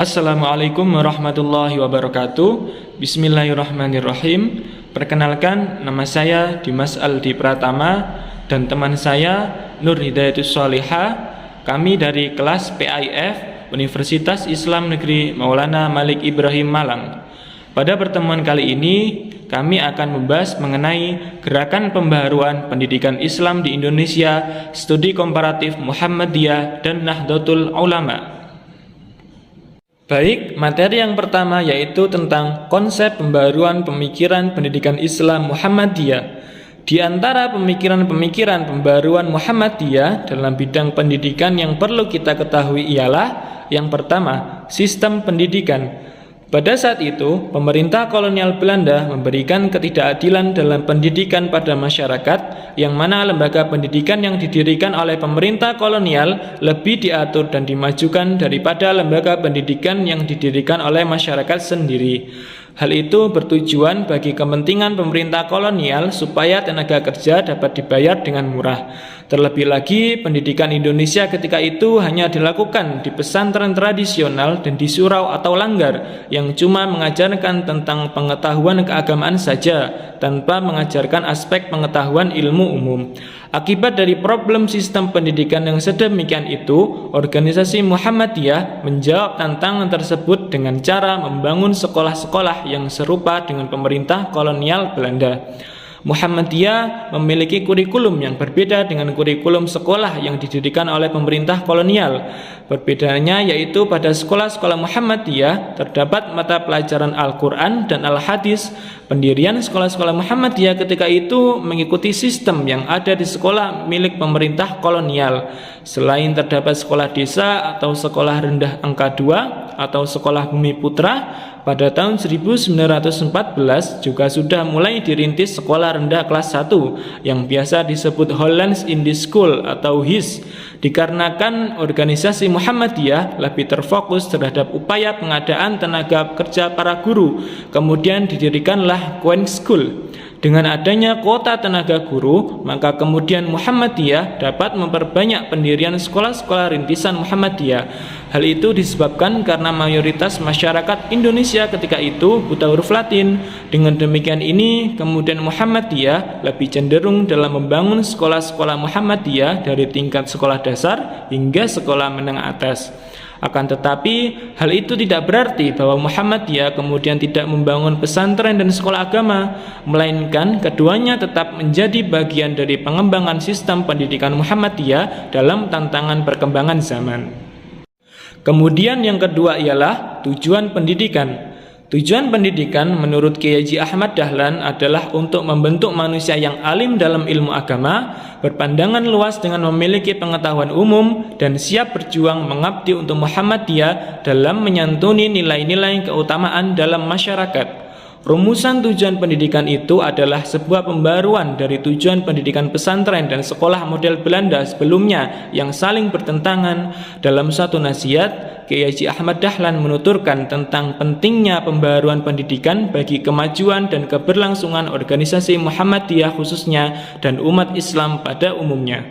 Assalamualaikum warahmatullahi wabarakatuh. Bismillahirrahmanirrahim. Perkenalkan, nama saya Dimas Aldi Pratama dan teman saya Nur Hidayatus Sholihah. Kami dari kelas PAIF Universitas Islam Negeri Maulana Malik Ibrahim Malang. Pada pertemuan kali ini kami akan membahas mengenai gerakan pembaharuan pendidikan Islam di Indonesia, studi komparatif Muhammadiyah dan Nahdlatul Ulama. Baik, materi yang pertama yaitu tentang konsep pembaharuan pemikiran pendidikan Islam Muhammadiyah. Di antara pemikiran-pemikiran pembaharuan Muhammadiyah dalam bidang pendidikan yang perlu kita ketahui ialah yang pertama, sistem pendidikan. Pada saat itu, pemerintah kolonial Belanda memberikan ketidakadilan dalam pendidikan pada masyarakat, yang mana lembaga pendidikan yang didirikan oleh pemerintah kolonial lebih diatur dan dimajukan daripada lembaga pendidikan yang didirikan oleh masyarakat sendiri. Hal itu bertujuan bagi kepentingan pemerintah kolonial supaya tenaga kerja dapat dibayar dengan murah. Terlebih lagi, pendidikan Indonesia ketika itu hanya dilakukan di pesantren tradisional dan di surau atau langgar yang cuma mengajarkan tentang pengetahuan keagamaan saja tanpa mengajarkan aspek pengetahuan ilmu umum. Akibat dari problem sistem pendidikan yang sedemikian itu, organisasi Muhammadiyah menjawab tantangan tersebut dengan cara membangun sekolah-sekolah yang serupa dengan pemerintah kolonial Belanda. Muhammadiyah memiliki kurikulum yang berbeda dengan kurikulum sekolah yang didirikan oleh pemerintah kolonial. Perbedaannya yaitu pada sekolah-sekolah Muhammadiyah terdapat mata pelajaran Al-Quran dan Al-Hadis. Pendirian sekolah-sekolah Muhammadiyah ketika itu mengikuti sistem yang ada di sekolah milik pemerintah kolonial. Selain terdapat sekolah desa atau sekolah rendah angka 2 atau sekolah bumi putra, pada tahun 1914 juga sudah mulai dirintis sekolah rendah kelas 1 yang biasa disebut Hollands Indian School atau HIS, dikarenakan organisasi Muhammadiyah lebih terfokus terhadap upaya pengadaan tenaga kerja para guru. Kemudian didirikanlah Queen School. Dengan adanya kuota tenaga guru, maka kemudian Muhammadiyah dapat memperbanyak pendirian sekolah-sekolah rintisan Muhammadiyah. Hal itu disebabkan karena mayoritas masyarakat Indonesia ketika itu buta huruf Latin. Dengan demikian ini, kemudian Muhammadiyah lebih cenderung dalam membangun sekolah-sekolah Muhammadiyah dari tingkat sekolah dasar hingga sekolah menengah atas. Akan tetapi, hal itu tidak berarti bahwa Muhammadiyah kemudian tidak membangun pesantren dan sekolah agama, melainkan keduanya tetap menjadi bagian dari pengembangan sistem pendidikan Muhammadiyah dalam tantangan perkembangan zaman. Kemudian yang kedua ialah tujuan pendidikan. Tujuan pendidikan menurut Kiai Haji Ahmad Dahlan adalah untuk membentuk manusia yang alim dalam ilmu agama, berpandangan luas dengan memiliki pengetahuan umum, dan siap berjuang mengabdi untuk Muhammadiyah dalam menyantuni nilai-nilai keutamaan dalam masyarakat. Rumusan tujuan pendidikan itu adalah sebuah pembaruan dari tujuan pendidikan pesantren dan sekolah model Belanda sebelumnya yang saling bertentangan. Dalam satu nasihat, Kiai Haji Ahmad Dahlan menuturkan tentang pentingnya pembaruan pendidikan bagi kemajuan dan keberlangsungan organisasi Muhammadiyah khususnya dan umat Islam pada umumnya.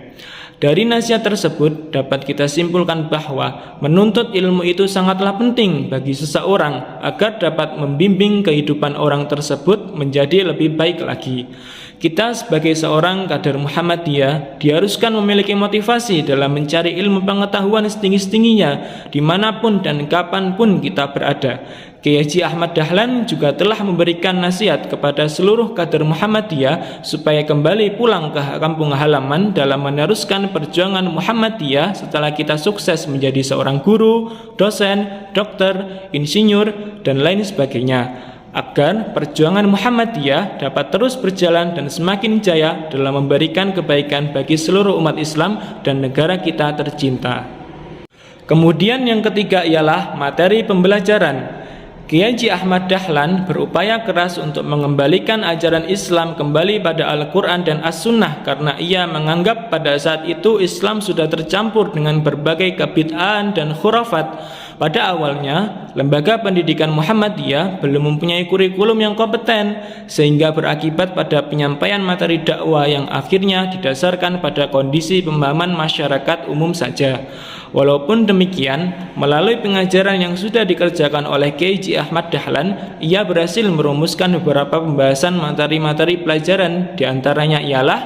Dari nasihat tersebut dapat kita simpulkan bahwa menuntut ilmu itu sangatlah penting bagi seseorang agar dapat membimbing kehidupan orang tersebut menjadi lebih baik lagi. Kita sebagai seorang kader Muhammadiyah diharuskan memiliki motivasi dalam mencari ilmu pengetahuan setinggi-tingginya dimanapun dan kapanpun kita berada. Kiai Haji Ahmad Dahlan juga telah memberikan nasihat kepada seluruh kader Muhammadiyah supaya kembali pulang ke kampung halaman dalam meneruskan perjuangan Muhammadiyah setelah kita sukses menjadi seorang guru, dosen, dokter, insinyur, dan lain sebagainya, agar perjuangan Muhammadiyah dapat terus berjalan dan semakin jaya dalam memberikan kebaikan bagi seluruh umat Islam dan negara kita tercinta. Kemudian yang ketiga ialah materi pembelajaran. Kiai Haji Ahmad Dahlan berupaya keras untuk mengembalikan ajaran Islam kembali pada Al-Quran dan As-Sunnah karena ia menganggap pada saat itu Islam sudah tercampur dengan berbagai kebid'ahan dan khurafat. Pada awalnya, lembaga pendidikan Muhammadiyah belum mempunyai kurikulum yang kompeten, sehingga berakibat pada penyampaian materi dakwah yang akhirnya didasarkan pada kondisi pemahaman masyarakat umum saja. Walaupun demikian, melalui pengajaran yang sudah dikerjakan oleh Kiai Haji Ahmad Dahlan, ia berhasil merumuskan beberapa pembahasan materi-materi pelajaran, diantaranya ialah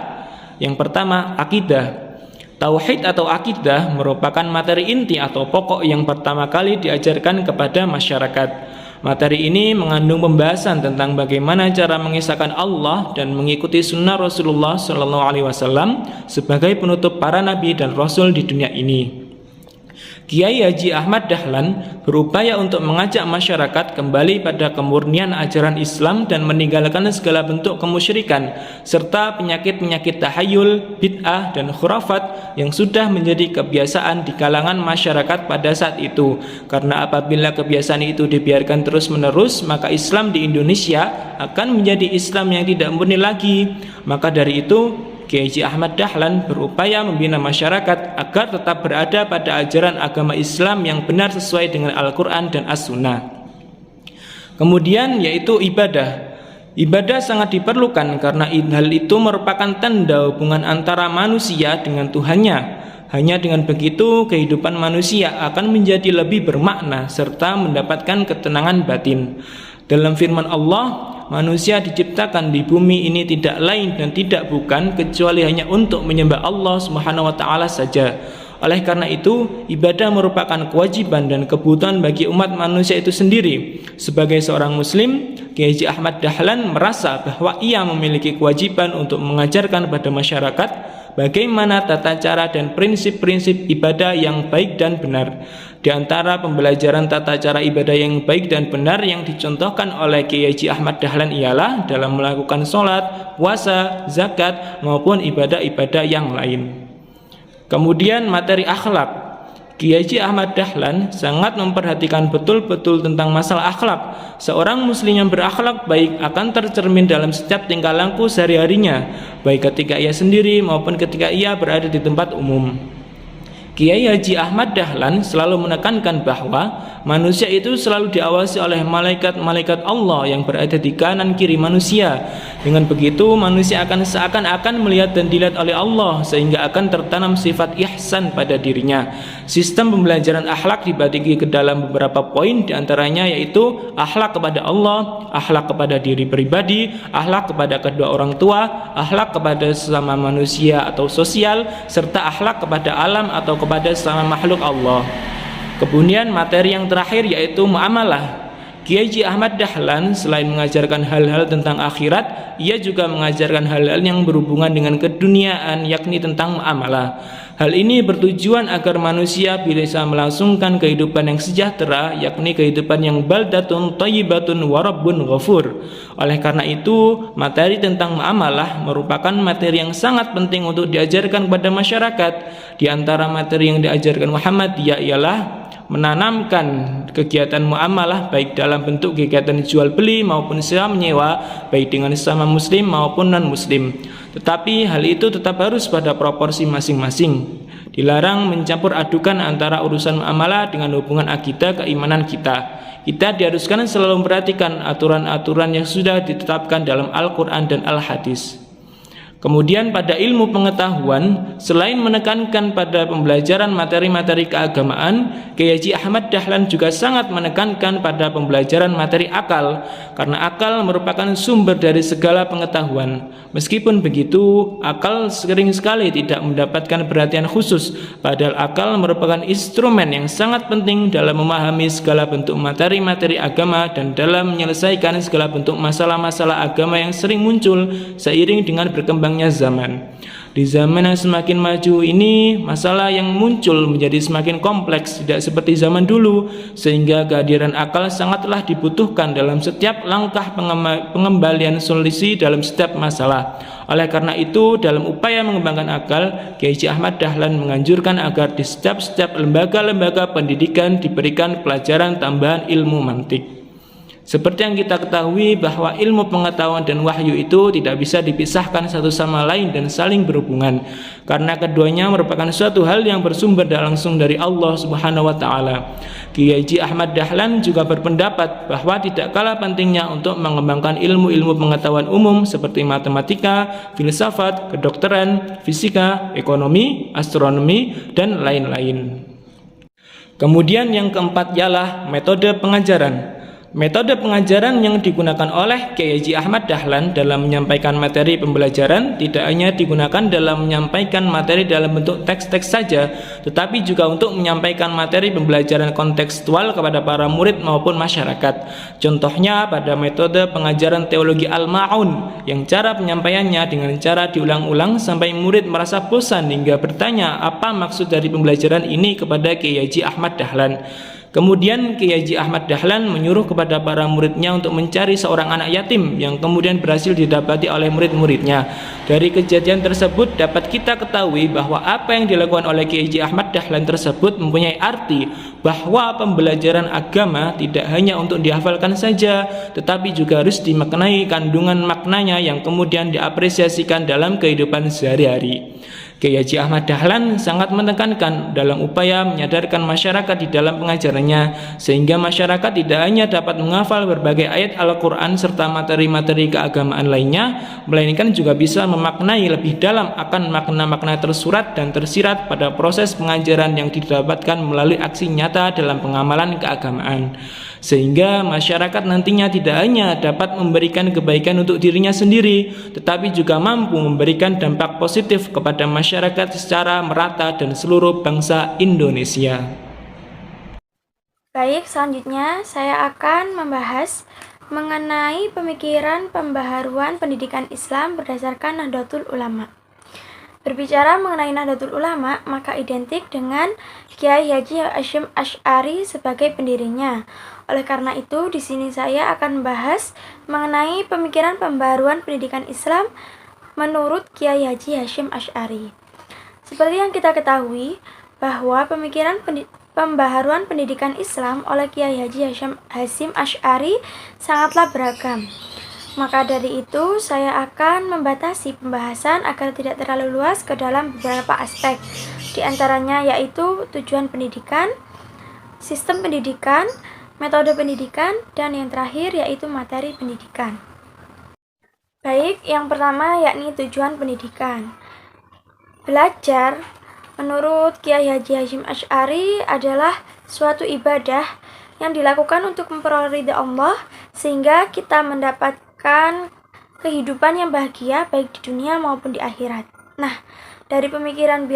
yang pertama, akidah. Tauhid atau akidah merupakan materi inti atau pokok yang pertama kali diajarkan kepada masyarakat. Materi ini mengandung pembahasan tentang bagaimana cara mengisahkan Allah dan mengikuti sunnah Rasulullah SAW sebagai penutup para nabi dan rasul di dunia ini. Kiai Haji Ahmad Dahlan berupaya untuk mengajak masyarakat kembali pada kemurnian ajaran Islam dan meninggalkan segala bentuk kemusyrikan serta penyakit-penyakit tahayul, bid'ah, dan khurafat yang sudah menjadi kebiasaan di kalangan masyarakat pada saat itu. Karena apabila kebiasaan itu dibiarkan terus-menerus, maka Islam di Indonesia akan menjadi Islam yang tidak murni lagi. Maka dari itu, Kiai Haji Ahmad Dahlan berupaya membina masyarakat agar tetap berada pada ajaran agama Islam yang benar sesuai dengan Al-Quran dan As-Sunnah. Kemudian yaitu ibadah. Ibadah sangat diperlukan karena hal itu merupakan tanda hubungan antara manusia dengan Tuhannya. Hanya dengan begitu kehidupan manusia akan menjadi lebih bermakna serta mendapatkan ketenangan batin. Dalam firman Allah, manusia diciptakan di bumi ini tidak lain dan tidak bukan kecuali hanya untuk menyembah Allah Subhanahu wa taala saja. Oleh karena itu, ibadah merupakan kewajiban dan kebutuhan bagi umat manusia itu sendiri. Sebagai seorang muslim, Kiai Haji Ahmad Dahlan merasa bahwa ia memiliki kewajiban untuk mengajarkan pada masyarakat bagaimana tata cara dan prinsip-prinsip ibadah yang baik dan benar. Di antara pembelajaran tata cara ibadah yang baik dan benar yang dicontohkan oleh Kiai Haji Ahmad Dahlan ialah dalam melakukan sholat, puasa, zakat, maupun ibadah-ibadah yang lain. Kemudian materi akhlak. Kiai Haji Ahmad Dahlan sangat memperhatikan betul-betul tentang masalah akhlak. Seorang muslim yang berakhlak baik akan tercermin dalam setiap tingkah laku sehari-harinya, baik ketika ia sendiri maupun ketika ia berada di tempat umum. Kiai Haji Ahmad Dahlan selalu menekankan bahwa manusia itu selalu diawasi oleh malaikat-malaikat Allah yang berada di kanan kiri manusia. Dengan begitu manusia akan seakan-akan melihat dan dilihat oleh Allah, sehingga akan tertanam sifat ihsan pada dirinya. Sistem pembelajaran akhlak dibagi ke dalam beberapa poin, diantaranya yaitu akhlak kepada Allah, akhlak kepada diri pribadi, akhlak kepada kedua orang tua, akhlak kepada sesama manusia atau sosial, serta akhlak kepada alam atau kepada sesama makhluk Allah. Kemudian materi yang terakhir yaitu muamalah. Kiai Haji Ahmad Dahlan selain mengajarkan hal-hal tentang akhirat, ia juga mengajarkan hal-hal yang berhubungan dengan keduniaan, yakni tentang muamalah. Hal ini bertujuan agar manusia bisa melangsungkan kehidupan yang sejahtera, yakni kehidupan yang baldatun thayyibatun wa rabbun ghafur. Oleh karena itu, materi tentang muamalah merupakan materi yang sangat penting untuk diajarkan kepada masyarakat. Di antara materi yang diajarkan Muhammadiyah ialah menanamkan kegiatan muamalah baik dalam bentuk kegiatan jual beli maupun sewa menyewa, baik dengan sesama muslim maupun non muslim. Tetapi hal itu tetap harus pada proporsi masing-masing. Dilarang mencampur adukan antara urusan muamalah dengan hubungan akidah keimanan kita. Kita diharuskan selalu memperhatikan aturan-aturan yang sudah ditetapkan dalam Al-Quran dan Al-Hadis. Kemudian pada ilmu pengetahuan, selain menekankan pada pembelajaran materi-materi keagamaan, Kiai Haji Ahmad Dahlan juga sangat menekankan pada pembelajaran materi akal, karena akal merupakan sumber dari segala pengetahuan. Meskipun begitu, akal sering sekali tidak mendapatkan perhatian khusus, padahal akal merupakan instrumen yang sangat penting dalam memahami segala bentuk materi-materi agama dan dalam menyelesaikan segala bentuk masalah-masalah agama yang sering muncul seiring dengan berkembangnya zaman. Di zaman yang semakin maju ini, masalah yang muncul menjadi semakin kompleks, tidak seperti zaman dulu, sehingga kehadiran akal sangatlah dibutuhkan dalam setiap langkah pengembalian solusi dalam setiap masalah. Oleh karena itu, dalam upaya mengembangkan akal, Kiai Haji Ahmad Dahlan menganjurkan agar di setiap lembaga-lembaga pendidikan diberikan pelajaran tambahan ilmu mantik. Seperti yang kita ketahui bahwa ilmu pengetahuan dan wahyu itu tidak bisa dipisahkan satu sama lain dan saling berhubungan, karena keduanya merupakan suatu hal yang bersumber langsung dari Allah Subhanahu wa taala. Kiai Haji Ahmad Dahlan juga berpendapat bahwa tidak kalah pentingnya untuk mengembangkan ilmu-ilmu pengetahuan umum seperti matematika, filsafat, kedokteran, fisika, ekonomi, astronomi, dan lain-lain. Kemudian yang keempat ialah metode pengajaran. Metode pengajaran yang digunakan oleh Kiai Haji Ahmad Dahlan dalam menyampaikan materi pembelajaran tidak hanya digunakan dalam menyampaikan materi dalam bentuk teks-teks saja, tetapi juga untuk menyampaikan materi pembelajaran kontekstual kepada para murid maupun masyarakat. Contohnya pada metode pengajaran teologi Al-Ma'un, yang cara penyampaiannya dengan cara diulang-ulang sampai murid merasa bosan hingga bertanya apa maksud dari pembelajaran ini kepada Kiai Haji Ahmad Dahlan. Kemudian Kiai Haji Ahmad Dahlan menyuruh kepada para muridnya untuk mencari seorang anak yatim yang kemudian berhasil didapati oleh murid-muridnya. Dari kejadian tersebut dapat kita ketahui bahwa apa yang dilakukan oleh Kiai Haji Ahmad Dahlan tersebut mempunyai arti bahwa pembelajaran agama tidak hanya untuk dihafalkan saja, tetapi juga harus dimaknai kandungan maknanya yang kemudian diapresiasikan dalam kehidupan sehari-hari. Kiai Haji Ahmad Dahlan sangat menekankan dalam upaya menyadarkan masyarakat di dalam pengajarannya, sehingga masyarakat tidak hanya dapat menghafal berbagai ayat Al-Quran serta materi-materi keagamaan lainnya, melainkan juga bisa memaknai lebih dalam akan makna-makna tersurat dan tersirat pada proses pengajaran yang didapatkan melalui aksi nyata dalam pengamalan keagamaan, sehingga masyarakat nantinya tidak hanya dapat memberikan kebaikan untuk dirinya sendiri, tetapi juga mampu memberikan dampak positif kepada masyarakat secara merata dan seluruh bangsa Indonesia. Baik, selanjutnya saya akan membahas mengenai pemikiran pembaharuan pendidikan Islam berdasarkan Nahdlatul Ulama. Berbicara mengenai Nahdlatul Ulama, maka identik dengan Kiai Haji Hasyim Asy'ari sebagai pendirinya. Oleh karena itu, di sini saya akan membahas mengenai pemikiran pembaharuan pendidikan Islam menurut Kiai Haji Hasyim Asy'ari. Seperti yang kita ketahui, bahwa pemikiran pembaharuan pendidikan Islam oleh Kiai Haji Hasyim Asy'ari sangatlah beragam. Maka dari itu, saya akan membatasi pembahasan agar tidak terlalu luas ke dalam beberapa aspek. Di antaranya yaitu tujuan pendidikan, sistem pendidikan, metode pendidikan, dan yang terakhir yaitu materi pendidikan. Baik, yang pertama yakni tujuan pendidikan. Belajar menurut Kiai Haji Hasyim Asy'ari adalah suatu ibadah yang dilakukan untuk memperoleh ridha Allah sehingga kita mendapatkan kehidupan yang bahagia baik di dunia maupun di akhirat. Nah, dari pemikiran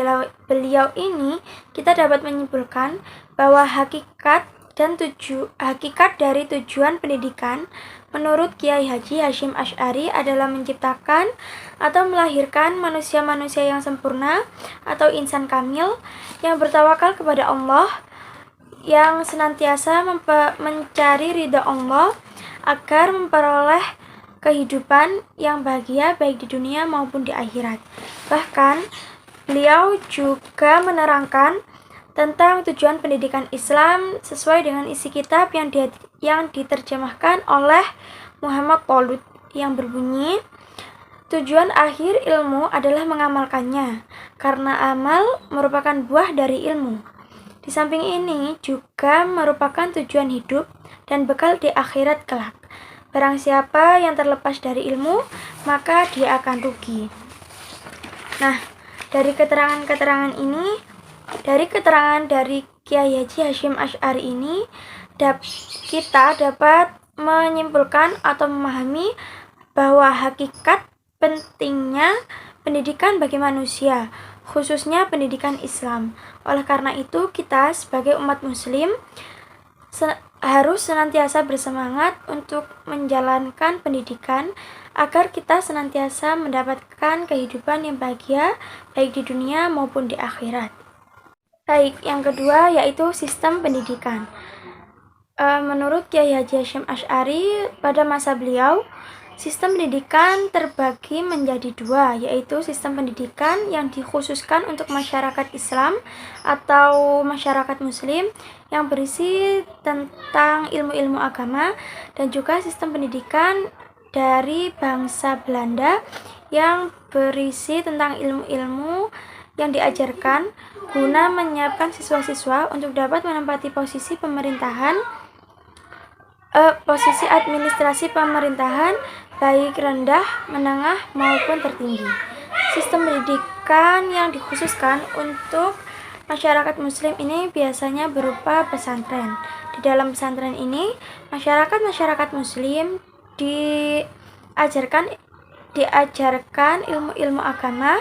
beliau ini kita dapat menyimpulkan bahwa hakikat dari tujuan pendidikan menurut Kiai Haji Hasyim Asy'ari adalah menciptakan atau melahirkan manusia-manusia yang sempurna atau insan kamil yang bertawakal kepada Allah, yang senantiasa mencari ridha Allah agar memperoleh kehidupan yang bahagia baik di dunia maupun di akhirat. Bahkan beliau juga menerangkan tentang tujuan pendidikan Islam sesuai dengan isi kitab yang diterjemahkan oleh Muhammad Talut yang berbunyi, tujuan akhir ilmu adalah mengamalkannya, karena amal merupakan buah dari ilmu. Di samping ini juga merupakan tujuan hidup dan bekal di akhirat kelak. Barang siapa yang terlepas dari ilmu, maka dia akan rugi. Nah, dari keterangan dari Kiai Haji Hasyim Asy'ari ini, kita dapat menyimpulkan atau memahami bahwa hakikat pentingnya pendidikan bagi manusia, khususnya pendidikan Islam. Oleh karena itu, kita sebagai umat muslim harus senantiasa bersemangat untuk menjalankan pendidikan agar kita senantiasa mendapatkan kehidupan yang bahagia baik di dunia maupun di akhirat. Baik, yang kedua yaitu sistem pendidikan. Menurut Kiai Haji Hasyim Asy'ari, pada masa beliau, Sistem pendidikan terbagi menjadi dua, yaitu sistem pendidikan yang dikhususkan untuk masyarakat Islam atau masyarakat Muslim yang berisi tentang ilmu-ilmu agama, dan juga sistem pendidikan dari bangsa Belanda yang berisi tentang ilmu-ilmu yang diajarkan guna menyiapkan siswa-siswa untuk dapat menempati posisi administrasi pemerintahan baik rendah, menengah, maupun tertinggi. Sistem pendidikan yang dikhususkan untuk masyarakat Muslim ini biasanya berupa pesantren. Di dalam pesantren ini, masyarakat Muslim diajarkan ilmu-ilmu agama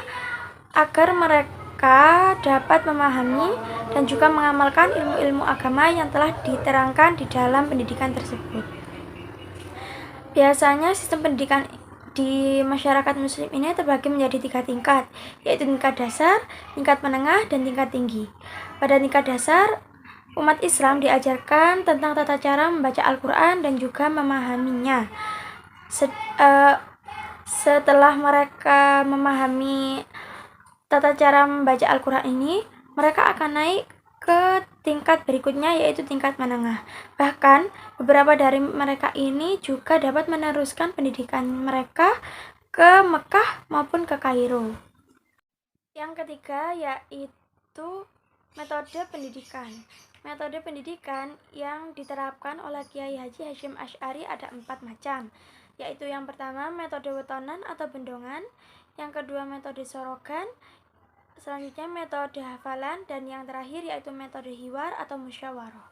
agar mereka dapat memahami dan juga mengamalkan ilmu-ilmu agama yang telah diterangkan di dalam pendidikan tersebut. Biasanya sistem pendidikan di masyarakat Muslim ini terbagi menjadi 3 tingkat, yaitu tingkat dasar, tingkat menengah, dan tingkat tinggi. Pada tingkat dasar, umat Islam diajarkan tentang tata cara membaca Al-Quran dan juga memahaminya. Setelah mereka memahami tata cara membaca Al-Quran ini, mereka akan naik ke tingkat berikutnya, yaitu tingkat menengah. Bahkan, beberapa dari mereka ini juga dapat meneruskan pendidikan mereka ke Mekah maupun ke Kairo. Yang ketiga yaitu metode pendidikan. Metode pendidikan yang diterapkan oleh Kiai Haji Hasyim Asy'ari ada 4 macam, yaitu yang pertama metode wetonan atau bendongan, yang kedua metode sorogan, selanjutnya metode hafalan, dan yang terakhir yaitu metode hiwar atau musyawarah.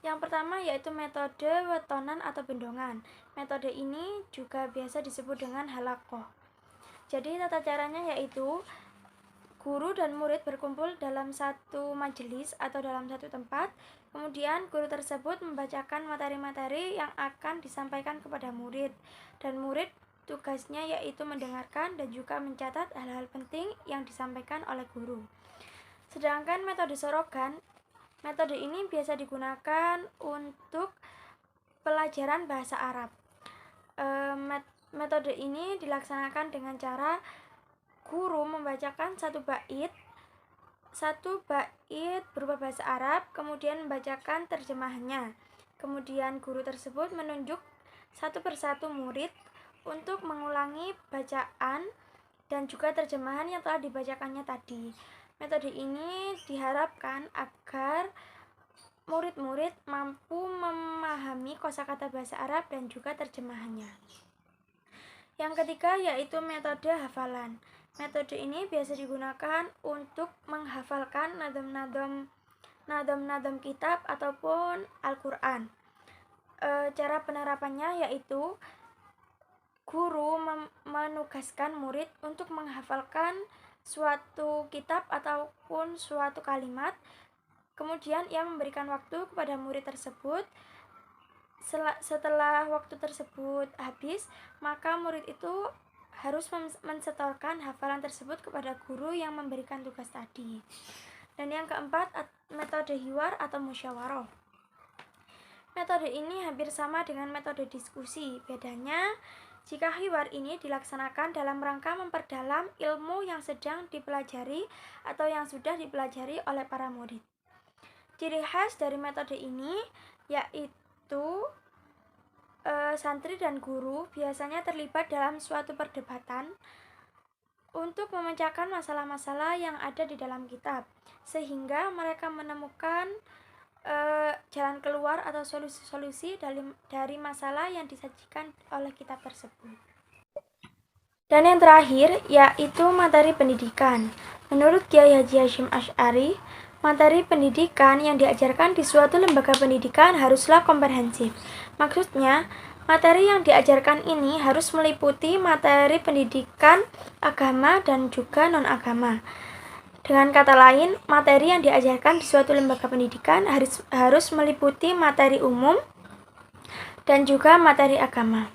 Yang pertama yaitu metode wetonan atau bendongan. Metode ini juga biasa disebut dengan halaqah. Jadi tata caranya yaitu guru dan murid berkumpul dalam satu majelis atau dalam satu tempat. Kemudian guru tersebut membacakan materi-materi yang akan disampaikan kepada murid, dan murid tugasnya yaitu mendengarkan dan juga mencatat hal-hal penting yang disampaikan oleh guru. Sedangkan metode sorogan, metode ini biasa digunakan untuk pelajaran bahasa Arab. Metode ini dilaksanakan dengan cara guru membacakan satu bait berupa bahasa Arab, kemudian membacakan terjemahannya. Kemudian guru tersebut menunjuk satu persatu murid untuk mengulangi bacaan dan juga terjemahan yang telah dibacakannya tadi. Metode ini diharapkan agar murid-murid mampu memahami kosakata bahasa Arab dan juga terjemahannya. Yang ketiga yaitu metode hafalan. Metode ini biasa digunakan untuk menghafalkan nadam-nadam kitab ataupun Al-Quran. Cara penerapannya yaitu guru menugaskan murid untuk menghafalkan suatu kitab ataupun suatu kalimat. Kemudian ia memberikan waktu kepada murid tersebut. Setelah waktu tersebut habis, maka murid itu harus mensetorkan hafalan tersebut kepada guru yang memberikan tugas tadi. Dan yang keempat, metode hiwar atau musyawarah. Metode ini hampir sama dengan metode diskusi. Bedanya, jika hiwar ini dilaksanakan dalam rangka memperdalam ilmu yang sedang dipelajari atau yang sudah dipelajari oleh para murid. Ciri khas dari metode ini yaitu santri dan guru biasanya terlibat dalam suatu perdebatan untuk memecahkan masalah-masalah yang ada di dalam kitab, sehingga mereka menemukan jalan keluar atau solusi-solusi dari masalah yang disajikan oleh kitab tersebut. Dan yang terakhir yaitu materi pendidikan. Menurut Kiai Haji Hasyim Asy'ari, materi pendidikan yang diajarkan di suatu lembaga pendidikan haruslah komprehensif. Maksudnya, materi yang diajarkan ini harus meliputi materi pendidikan agama dan juga non-agama. Dengan kata lain, materi yang diajarkan di suatu lembaga pendidikan harus meliputi materi umum dan juga materi agama.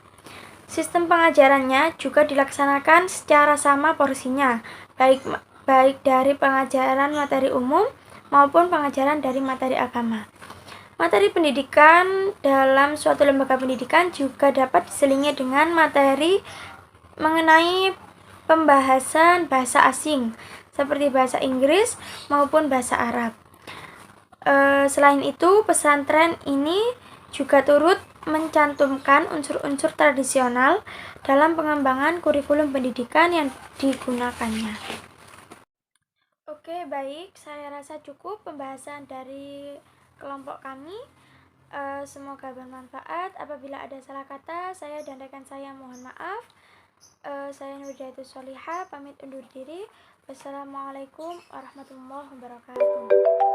Sistem pengajarannya juga dilaksanakan secara sama porsinya, baik dari pengajaran materi umum maupun pengajaran dari materi agama. Materi pendidikan dalam suatu lembaga pendidikan juga dapat diselingi dengan materi mengenai pembahasan bahasa asing seperti bahasa Inggris maupun bahasa Arab. Selain itu, pesantren ini juga turut mencantumkan unsur-unsur tradisional dalam pengembangan kurikulum pendidikan yang digunakannya. Oke, baik, saya rasa cukup pembahasan dari kelompok kami. Semoga bermanfaat. Apabila ada salah kata, saya dan rekan saya mohon maaf. Saya Nurdiatus Solihah, pamit undur diri. Wassalamualaikum warahmatullahi wabarakatuh.